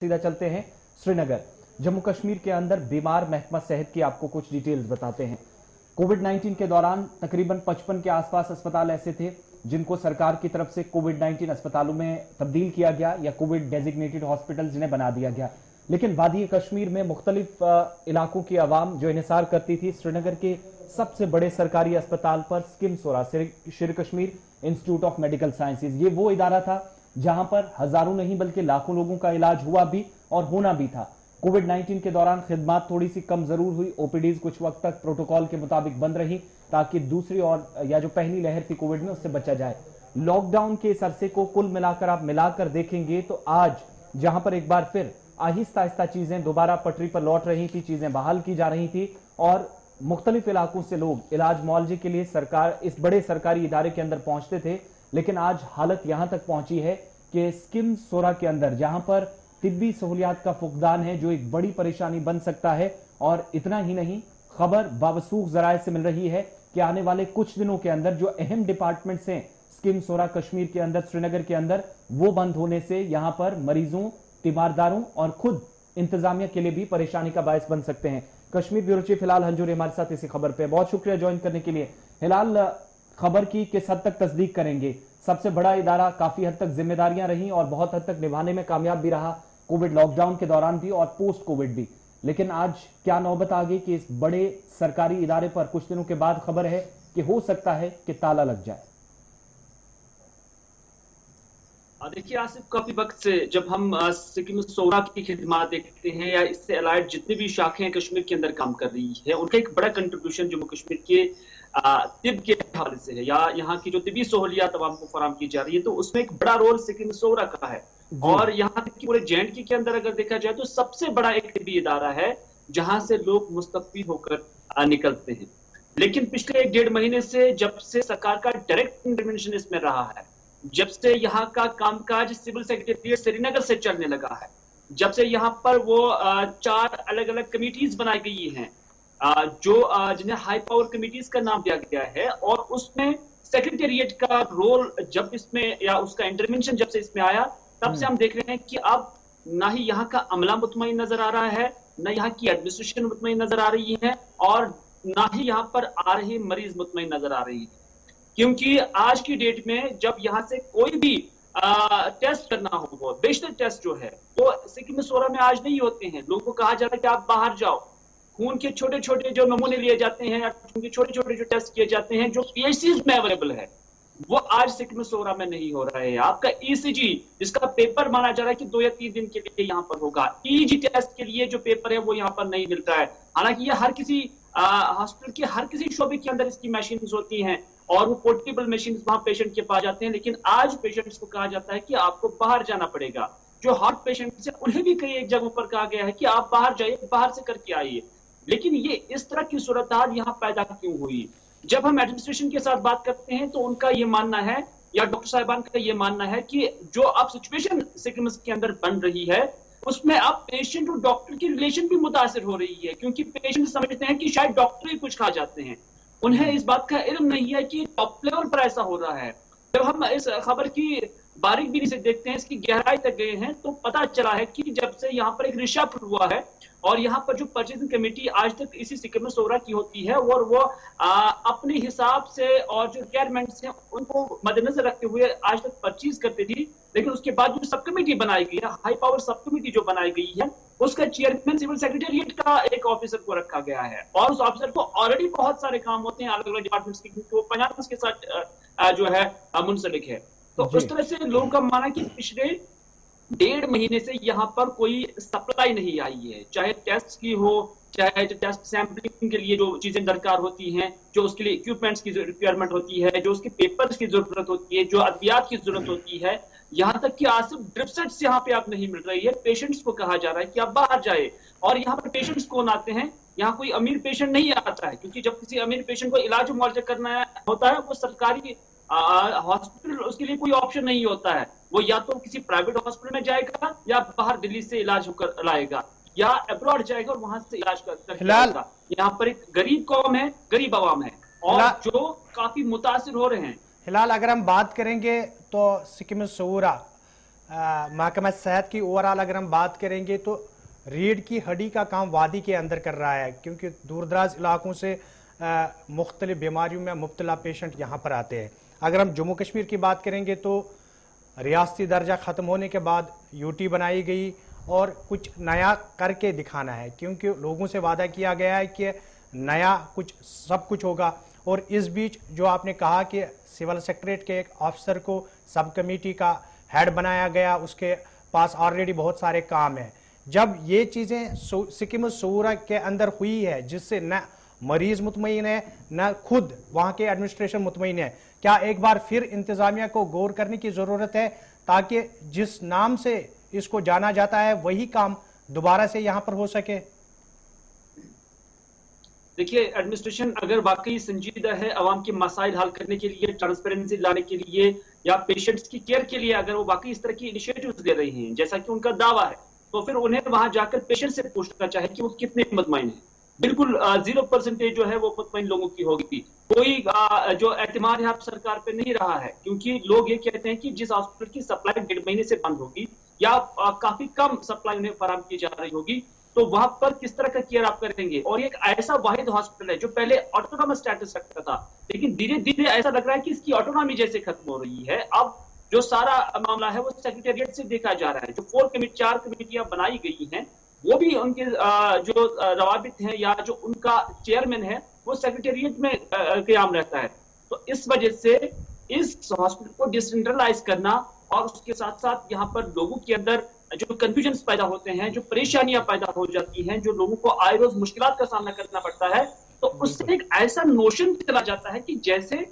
सीधा चलते हैं श्रीनगर। जम्मू कश्मीर के अंदर बीमार महकमा सेहत की आपको कुछ डिटेल्स बताते हैं। कोविड 19 के दौरान तकरीबन 55 के आसपास अस्पताल ऐसे थे जिनको सरकार की तरफ से कोविड 19 अस्पतालों में तब्दील किया गया या कोविड डेजिग्नेटेड हॉस्पिटल जिन्हें बना दिया गया। लेकिन वादी कश्मीर में मुख्तलिफ इलाकों की आवाम जो इन्हिसार करती थी, श्रीनगर के सबसे बड़े सरकारी अस्पताल पर स्किमसोरा शेर Kashmir institute of medical sciences, ये वो इदारा था जहां पर हजारों नहीं बल्कि लाखों लोगों का इलाज हुआ भी और होना भी था। कोविड 19 के दौरान खिदमत थोड़ी सी कम जरूर हुई, ओपीडीज कुछ वक्त तक प्रोटोकॉल के मुताबिक बंद रही ताकि दूसरी और या जो पहली लहर थी कोविड में उससे बचा जाए। लॉकडाउन के इस अरसे को कुल मिलाकर आप मिलाकर देखेंगे तो आज जहां पर एक बार फिर आहिस्ता आहिस्ता चीजें दोबारा पटरी पर लौट रही थी, चीजें बहाल की जा रही थी और मुख्तलिफ इलाकों से लोग इलाज मुआवजे के लिए सरकार इस बड़े सरकारी इदारे के अंदर पहुंचते थे। लेकिन आज हालत यहां तक पहुंची है कि स्किमसोरा के अंदर जहां पर तिब्बी सहूलियात का फुकदान है जो एक बड़ी परेशानी बन सकता है। और इतना ही नहीं, खबर बावसूख जराये से मिल रही है कि आने वाले कुछ दिनों के अंदर जो अहम डिपार्टमेंट्स हैं स्किमसोरा कश्मीर के अंदर, श्रीनगर के अंदर, वो बंद होने से यहां पर मरीजों, तीमारदारों और खुद इंतजामिया के लिए भी परेशानी का बायस बन सकते हैं। कश्मीर ब्यूरो चीफ हिलाल हंजूरी हमारे साथ इसी खबर पे, बहुत शुक्रिया ज्वाइन करने के लिए। हिलाल, खबर की किस हद तक तस्दीक करेंगे? सबसे बड़ा इदारा काफी हद तक जिम्मेदारियां रही और बहुत हद तक निभाने में कामयाब भी रहा, कोविड लॉकडाउन के दौरान भी और पोस्ट कोविड भी। लेकिन आज क्या नौबत आ गई कि इस बड़े सरकारी इदारे पर कुछ दिनों के बाद खबर है कि हो सकता है कि ताला लग जाए। देखिए आसिफ, काफी वक्त से जब हम स्किमसोरा की खिदमत देखते हैं या इससे अलाइड जितनी भी शाखें कश्मीर के अंदर काम कर रही है, उनका एक बड़ा कंट्रीब्यूशन जम्मू कश्मीर के तिब के हवाले से है या यहाँ की जो तिबी सहूलियात अवाम को फराम की जा रही है, तो उसमें एक बड़ा रोल स्किमसोरा का है। और यहाँ तक कि पूरे JNK के अंदर अगर देखा जाए तो सबसे बड़ा एक तिबी इदारा है जहां से लोग मुस्तफीद होकर निकलते हैं। लेकिन पिछले 1-1.5 महीने से जब से सरकार का डायरेक्ट इंटरवेंशन इसमें रहा है, जब से यहाँ का कामकाज सिविल सेक्रेटरिएट श्रीनगर से चलने लगा है, जब से यहाँ पर वो 4 अलग अलग कमिटीज बनाई गई हैं जो जिन्हें हाई पावर कमिटीज का नाम दिया गया है, और उसमें सेक्रेटेरिएट का रोल जब इसमें या उसका इंटरवेंशन जब से इसमें आया, तब से हम देख रहे हैं कि अब ना ही यहाँ का अमला मुतमईन नजर आ रहा है, ना यहाँ की एडमिनिस्ट्रेशन मुतमईन नजर आ रही है और ना ही यहाँ पर आ रही मरीज मुतमईन नजर आ रही है। क्योंकि आज की डेट में जब यहाँ से कोई भी टेस्ट करना हो, वो बेशतर टेस्ट जो है वो स्किमसोरा में आज नहीं होते हैं। लोगों को कहा जा रहा है कि आप बाहर जाओ, खून के छोटे छोटे जो नमूने लिए जाते हैं या उनके छोटे छोटे जो टेस्ट किए जाते हैं जो PHCs में अवेलेबल है, वो आज स्किमसोरा में नहीं हो रहा है। आपका ECG जिसका पेपर माना जा रहा है कि 2 या 3 दिन के लिए यहाँ पर होगा, EEG टेस्ट के लिए जो पेपर है वो यहाँ पर नहीं मिलता है। हालांकि ये हर किसी हॉस्पिटल के हर किसी शोबे के अंदर इसकी मशीन होती हैं और वो पोर्टेबल मशीन वहां पेशेंट के पास जाते हैं। लेकिन आज पेशेंट्स को कहा जाता है कि आपको बाहर जाना पड़ेगा। जो हार्ट पेशेंट्स हैं उन्हें भी कई एक जगहों पर कहा गया है कि आप बाहर जाइए, बाहर से करके आइए। लेकिन ये इस तरह की सूरत यहाँ पैदा क्यों हुई? जब हम एडमिनिस्ट्रेशन के साथ बात करते हैं तो उनका ये मानना है या डॉक्टर साहिबान का ये मानना है कि जो अब सिचुएशन सिक्किम के अंदर बन रही है उसमें अब पेशेंट और डॉक्टर की रिलेशन भी मुतासिर हो रही है, क्योंकि पेशेंट समझते हैं कि शायद डॉक्टर ही कुछ खा जाते हैं। उन्हें इस बात का इल्म नहीं है कि टॉप लेवल पर ऐसा हो रहा है। जब हम इस खबर की बारीक बीनी से देखते हैं, इसकी गहराई तक गए हैं, तो पता चला है कि जब से यहाँ पर एक रिशफल हुआ है और यहाँ पर जो परचेजिंग कमेटी आज तक इसी स्किमसोरा की होती है और वो अपने हिसाब से और जो रिक्वायरमेंट्स हैं उनको मद्देनजर रखते हुए आज तक परचेज करती थी। लेकिन उसके बाद जो सब कमेटी बनाई गई है, हाई पावर सब कमेटी जो बनाई गई है, उसका चेयरमैन सिविल सेक्रेटेरिएट का एक ऑफिसर को रखा गया है और उस ऑफिसर को ऑलरेडी बहुत सारे काम होते हैं अलग अलग डिपार्टमेंट्स के, क्योंकि वो फाइनेंस के साथ जो है मुंसलिक है। तो उस तरह से लोगों का माना कि पिछले 1.5 महीने से यहाँ पर कोई सप्लाई नहीं आई है, चाहे टेस्ट की हो, चाहे टेस्ट सैंपलिंग के लिए जो चीजें दरकार होती हैं, जो उसके लिए इक्विपमेंट्स की रिक्वायरमेंट होती है, जो उसके पेपर्स की जरूरत होती है, जो अद्वियात की जरूरत होती है, यहाँ तक कि आसिफ ड्रिप सेट्स यहाँ पे आप नहीं मिल रही है। पेशेंट्स को कहा जा रहा है कि आप बाहर जाए। और यहाँ पर पेशेंट्स कौन आते हैं? यहाँ कोई अमीर पेशेंट नहीं आता है, क्योंकि जब किसी अमीर पेशेंट को इलाज मुआवजा करना होता है वो सरकारी हॉस्पिटल उसके लिए कोई ऑप्शन नहीं होता है। वो या तो किसी प्राइवेट हॉस्पिटल में जाएगा या बाहर दिल्ली से इलाज होकर लाएगा या अब्रॉड जाएगा और वहां से इलाज करके लाएगा। यहाँ पर एक गरीब कौम है, गरीब आवाम है और जो काफी मुतासिर हो रहे हैं। हिलाल, अगर हम बात करेंगे तो स्किमसोरा महकमा सेहत की ओवरऑल अगर हम बात करेंगे तो रीढ़ की हड्डी का काम वादी के अंदर कर रहा है, क्योंकि दूरदराज इलाकों से मुख्तलिफ बीमारियों में मुब्तला पेशेंट यहाँ पर आते हैं। अगर हम जम्मू कश्मीर की बात करेंगे तो रियासती दर्जा ख़त्म होने के बाद यूटी बनाई गई और कुछ नया करके दिखाना है, क्योंकि लोगों से वादा किया गया है कि नया कुछ सब कुछ होगा। और इस बीच जो आपने कहा कि सिविल सेक्रेटरीट के एक अफसर को सब कमेटी का हेड बनाया गया, उसके पास ऑलरेडी बहुत सारे काम हैं। जब ये चीज़ें सिक्किम सूरा के अंदर हुई है, जिससे न मरीज मुतमईन है न खुद वहाँ के एडमिनिस्ट्रेशन मुतमईन है, क्या एक बार फिर इंतजामिया को गौर करने की ज़रूरत है, ताकि जिस नाम से इसको जाना जाता है वही काम दोबारा से यहाँ पर हो सके? देखिए, एडमिनिस्ट्रेशन अगर वाकई संजीदा है अवाम के मसाइल हल करने के लिए, ट्रांसपेरेंसी लाने के लिए या पेशेंट्स की केयर के लिए, अगर वो वाकई इस तरह की इनिशिएटिव्स ले रही हैं जैसा कि उनका दावा है, तो फिर उन्हें वहां जाकर पेशेंट से पूछना चाहिए कि वो कितने मुतमईन हैं। बिल्कुल 0% जो है वो मुतमईन लोगों की होगी। कोई जो एतमाद है आप सरकार पे नहीं रहा है, क्योंकि लोग ये कहते हैं कि जिस हॉस्पिटल की सप्लाई 1.5 महीने से बंद होगी या काफी कम सप्लाई उन्हें फराहम की जा रही होगी, तो वहां पर किस तरह का केयर आप करेंगे। और ये एक ऐसा वाहिद हॉस्पिटल है जो पहले ऑटोनॉमस स्टेटस रखता था, लेकिन धीरे धीरे ऐसा लग रहा है कि इसकी ऑटोनॉमी जैसे खत्म हो रही है। अब जो सारा मामला है वो सेक्रेटेरिएट से देखा जा रहा है। जो 4 कमेटियां बनाई गई हैं, वो भी उनके जो रवाबित हैं या जो उनका चेयरमैन है वो सेक्रेटेरिएट में क़याम रहता है। तो इस वजह से इस हॉस्पिटल को डिसेंट्रलाइज करना और उसके साथ साथ यहाँ पर लोगों के अंदर जो कंफ्यूजन पैदा होते हैं, जो परेशानियां पैदा हो जाती हैं, जो लोगों को आए रोज मुश्किलात का सामना करना पड़ता है, तो उससे एक ऐसा नोशन चला जाता है कि जैसे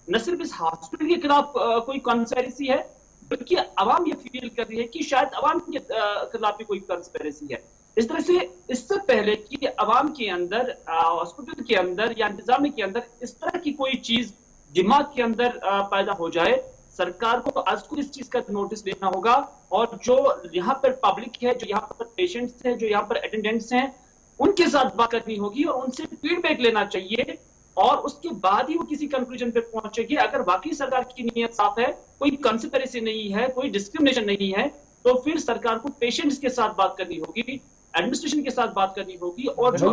न सिर्फ इस हॉस्पिटल के खिलाफ कोई कॉन्स्पिरेसी है, बल्कि अवाम ये फील कर रही है कि शायद अवाम के खिलाफ भी कोई कॉन्स्पिरेसी है। इस तरह से इससे पहले कि अवाम के अंदर, हॉस्पिटल के अंदर या इंतजाम के अंदर इस तरह की कोई चीज दिमाग के अंदर पैदा हो जाए, सरकार को आज को इस चीज का नोटिस लेना होगा। और जो यहाँ पर पब्लिक है, जो यहाँ पर पेशेंट्स हैं, जो यहाँ पर अटेंडेंट्स हैं, उनके साथ बात करनी होगी और उनसे फीडबैक लेना चाहिए और उसके बाद ही वो किसी कंक्लूजन पे पहुंचेगी। अगर वाकई सरकार की नीयत साफ है, कोई कंस्पिरेसी नहीं है, कोई डिस्क्रिमिनेशन नहीं है, तो फिर सरकार को पेशेंट्स के साथ बात करनी होगी, एडमिनिस्ट्रेशन के साथ बात करनी होगी। और जो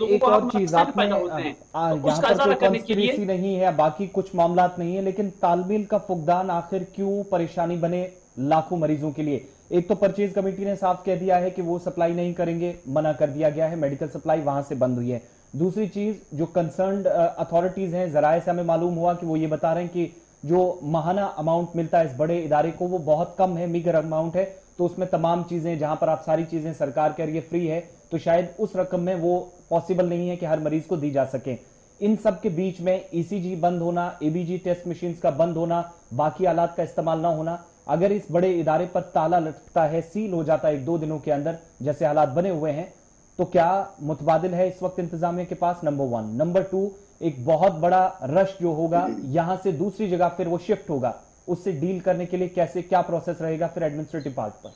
एक और चीज आपने यहाँ पर कोई कॉन्स्पिरेसी नहीं है, बाकी कुछ मामला नहीं है, लेकिन तालमेल का फुकदान आखिर क्यों परेशानी बने लाखों मरीजों के लिए। एक तो परचेज कमेटी ने साफ कह दिया है कि वो सप्लाई नहीं करेंगे, मना कर दिया गया है, मेडिकल सप्लाई वहां से बंद हुई है। दूसरी चीज, जो कंसर्न्ड अथॉरिटीज हैं, जराये से हमें मालूम हुआ कि वो ये बता रहे हैं कि जो माहाना अमाउंट मिलता है इस बड़े इदारे को वो बहुत कम है, मीगर अमाउंट है, तो उसमें तमाम चीजें, जहां पर आप सारी चीजें सरकार कह रही है फ्री है, तो शायद उस रकम में वो पॉसिबल नहीं है कि हर मरीज को दी जा सके। इन सब के बीच में ईसीजी बंद होना, एबीजी टेस्ट मशीन का बंद होना, बाकी आलात का इस्तेमाल ना होना, अगर इस बड़े इदारे पर ताला लटकता है, सील हो जाता है 1-2 दिनों के अंदर जैसे हालात बने हुए हैं, तो क्या मुतबादिल है इस वक्त इंतजामिया के पास? नंबर 1। नंबर 2, एक बहुत बड़ा रश जो होगा यहां से दूसरी जगह फिर वो शिफ्ट होगा, उससे डील करने के लिए कैसे क्या प्रोसेस रहेगा फिर एडमिनिस्ट्रेटिव पार्ट पर?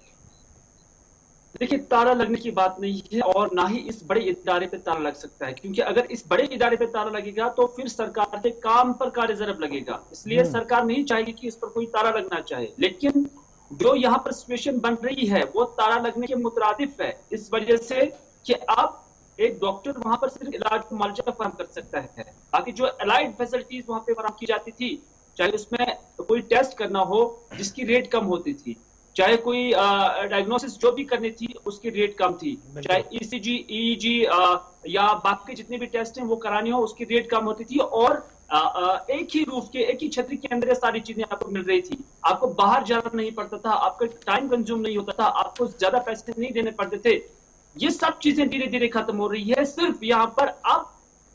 देखिए, ताला लगने की बात नहीं है और ना ही इस बड़े इदारे पे ताला लग सकता है, क्योंकि अगर इस बड़े इदारे पे ताला लगेगा तो फिर सरकार के काम पर कार्य जरब लगेगा। इसलिए सरकार नहीं चाहेगी कि इस पर कोई ताला लगना चाहे। लेकिन जो यहाँ पर सिचुएशन बन रही है वो ताला लगने के मुतरादिफ है, इस वजह से कि आप एक डॉक्टर वहां पर सिर्फ इलाज को मुआवजा फराहम कर सकता है, बाकी जो अलाइड फैसिलिटीज वहां पे फराहम की जाती थी, चाहे उसमें कोई टेस्ट करना हो जिसकी रेट कम होती थी, चाहे कोई डायग्नोसिस जो भी करनी थी उसकी रेट कम थी, चाहे ईसीजी, ईईजी या बाकी जितने भी टेस्ट हैं वो करानी हो उसकी रेट कम होती थी। और एक ही रूफ के, एक ही छतरी के अंदर सारी चीजें आपको मिल रही थी, आपको बाहर जाना नहीं पड़ता था, आपका टाइम कंज्यूम नहीं होता था, आपको ज्यादा पैसे नहीं देने पड़ते थे। ये सब चीजें धीरे धीरे खत्म हो रही है। सिर्फ यहाँ पर अब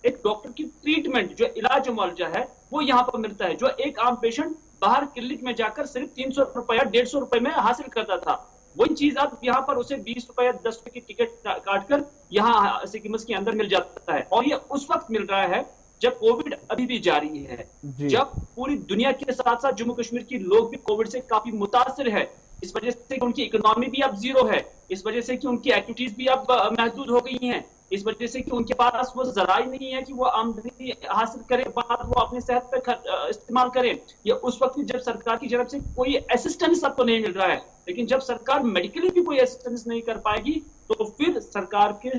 एक डॉक्टर की ट्रीटमेंट, जो इलाज मुआवजा है वो यहाँ पर मिलता है, जो एक आम पेशेंट बाहर क्लिनिक में जाकर सिर्फ 300 रुपया 150 रुपए में हासिल करता था, वही चीज अब यहाँ पर उसे 20 रुपया 10 रुपए की टिकट काटकर यहाँ सिक्किम के अंदर मिल जाता है। और ये उस वक्त मिल रहा है जब कोविड अभी भी जारी है, जब पूरी दुनिया के साथ साथ जम्मू कश्मीर के लोग भी कोविड से काफी मुतासिर है, इस वजह से उनकी इकोनॉमी भी अब जीरो है, इस वजह से कि उनकी एक्टिविटीज भी अब महदूद हो गई हैं। इस वजह से कि उनके पास वो जराई नहीं है कि वो आमदनी हासिल करे, बाद वो अपनी सेहत पर इस्तेमाल करें। या उस वक्त जब सरकार की तरफ से कोई असिस्टेंस आपको नहीं मिल रहा है, लेकिन जब सरकार मेडिकली भी कोई असिस्टेंस नहीं कर पाएगी तो फिर सरकार के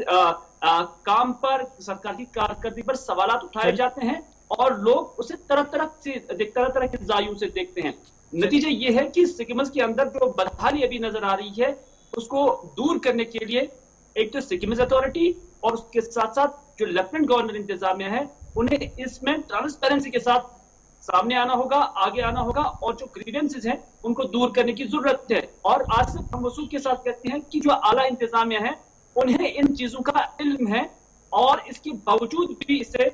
काम पर, सरकार की कारकर्दगी पर सवालात उठाए जाते हैं और लोग उसे तरह तरह के जायों से देखते हैं। नतीजा ये है कि सिक्किम्स के अंदर जो बदहाली अभी नजर आ रही है उसको दूर करने के लिए एक तो सिक्किम्स अथॉरिटी और उसके साथ साथ जो लेफ्टिनेंट गवर्नर इंतजामिया है, उन्हें इसमें ट्रांसपेरेंसी के साथ सामने आना होगा, आगे आना होगा और जो ग्रीवेंसेस हैं उनको दूर करने की जरूरत है। और आज से हम वसूल के साथ कहते हैं कि जो आला इंतजामिया है उन्हें इन चीजों का इल्म है और इसके बावजूद भी इसे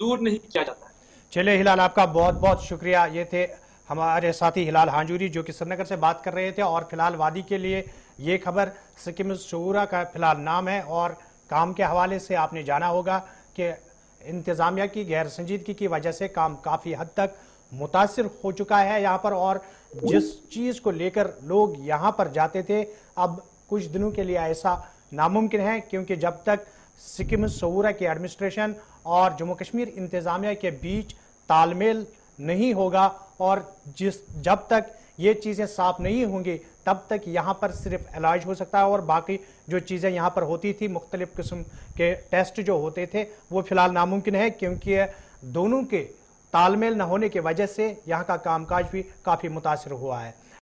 दूर नहीं किया जाता है। चलिए हिलाल, आपका बहुत बहुत शुक्रिया। ये थे हमारे साथी हिलाल हांजूरी जो कि श्रीनगर से बात कर रहे थे। और फिलहाल वादी के लिए ये खबर सिक्किम शूरा का फिलहाल नाम है और काम के हवाले से आपने जाना होगा कि इंतजामिया की गैर संजीदगी की वजह से काम काफ़ी हद तक मुतासिर हो चुका है यहाँ पर। और जिस चीज़ को लेकर लोग यहाँ पर जाते थे अब कुछ दिनों के लिए ऐसा नामुमकिन है, क्योंकि जब तक सिक्किम शूरा की एडमिनिस्ट्रेशन और जम्मू कश्मीर इंतजामिया के बीच तालमेल नहीं होगा और जब तक ये चीज़ें साफ नहीं होंगी तब तक यहाँ पर सिर्फ इलाज हो सकता है और बाकी जो चीज़ें यहाँ पर होती थी, मुख्तलिफ किस्म के टेस्ट जो होते थे, वो फिलहाल नामुमकिन है, क्योंकि दोनों के तालमेल न होने की वजह से यहाँ का कामकाज भी काफ़ी मुतासिर हुआ है।